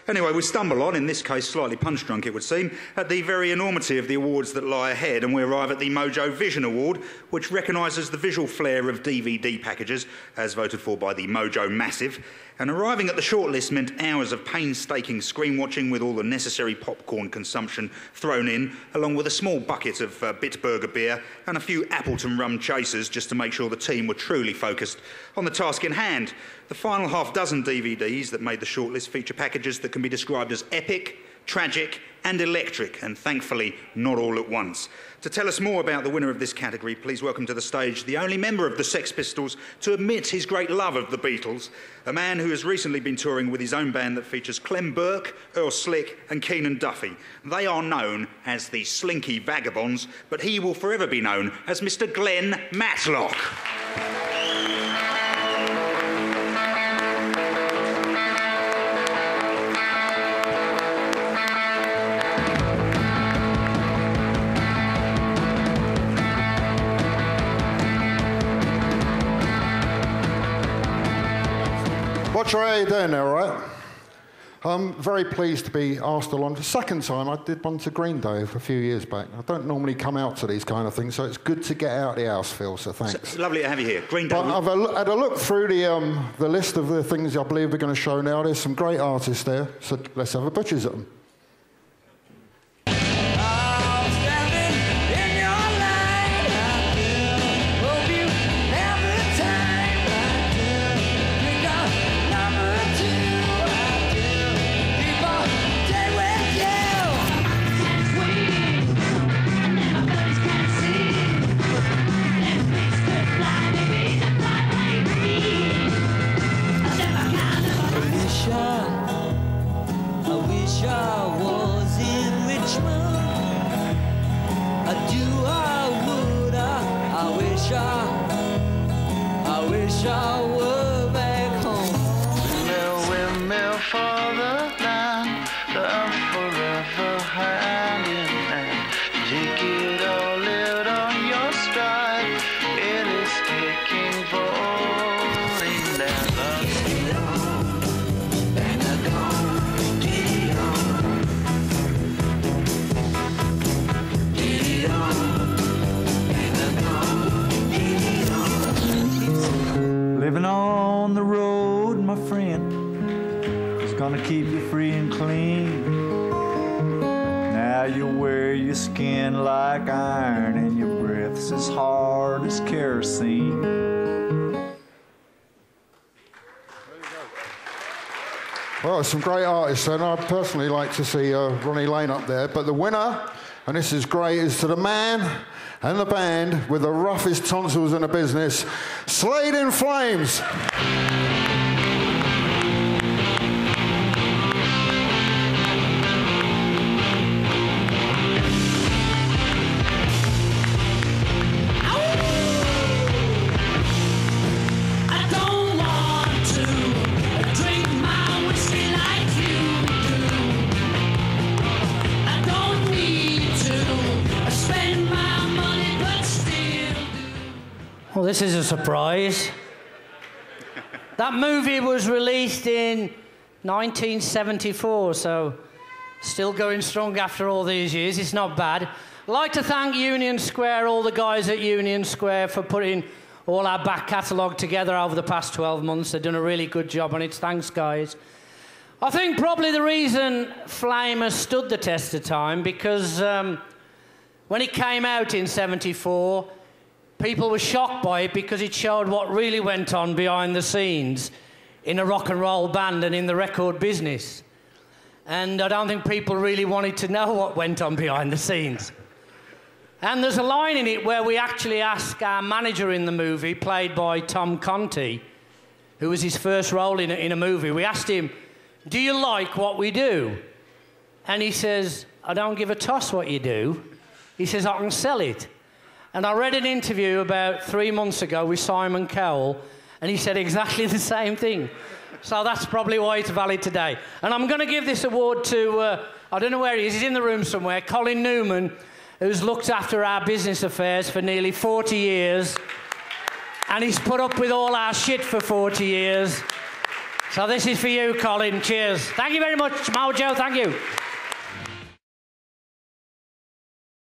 Anyway, we stumble on, in this case slightly punch-drunk it would seem, at the very enormity of the awards that lie ahead, and we arrive at the MOJO Vision Award, which recognises the visual flair of DVD packages, as voted for by the MOJO Massive. And arriving at the shortlist meant hours of painstaking screen watching with all the necessary popcorn consumption thrown in, along with a small bucket of Bitburger beer and a few Appleton rum chasers just to make sure the team were truly focused on the task in hand. The final half dozen DVDs that made the shortlist feature packages that can be described as epic, tragic and electric, and thankfully not all at once. To tell us more about the winner of this category, please welcome to the stage the only member of the Sex Pistols to admit his great love of the Beatles, a man who has recently been touring with his own band that features Clem Burke, Earl Slick and Keenan Duffy. They are known as the Slinky Vagabonds, but he will forever be known as Mr. Glenn Matlock. Roger, how you doing there, all right? I'm very pleased to be asked along. The second time, I did one to Green Day a few years back. I don't normally come out to these kind of things, so it's good to get out of the house, Phil, so thanks. It's lovely to have you here. Green Day. But I've had a look through the list of the things I believe we're going to show now. There's some great artists there, so let's have a butcher's at them. Living on the road, my friend, is gonna keep you free and clean. Now you wear your skin like iron and your breath's as hard as kerosene. Well, some great artists, and I'd personally like to see Ronnie Lane up there. But the winner, and this is great, is to the man and the band with the roughest tonsils in the business, Slade in Flames. Well, this is a surprise. That movie was released in 1974, so still going strong after all these years. It's not bad. I'd like to thank Union Square, all the guys at Union Square, for putting all our back catalogue together over the past 12 months. They've done a really good job on it. Thanks, guys. I think probably the reason Flame has stood the test of time, because when it came out in 74, people were shocked by it because it showed what really went on behind the scenes in a rock and roll band and in the record business. And I don't think people really wanted to know what went on behind the scenes. And there's a line in it where we actually ask our manager in the movie, played by Tom Conti, who was his first role in a movie. We asked him, "Do you like what we do?" And he says, "I don't give a toss what you do." He says, "I can sell it." And I read an interview about 3 months ago with Simon Cowell, and he said exactly the same thing. So that's probably why it's valid today. And I'm going to give this award to, I don't know where he is, he's in the room somewhere, Colin Newman, who's looked after our business affairs for nearly 40 years. And he's put up with all our shit for 40 years. So this is for you, Colin. Cheers. Thank you very much, Mojo. Thank you.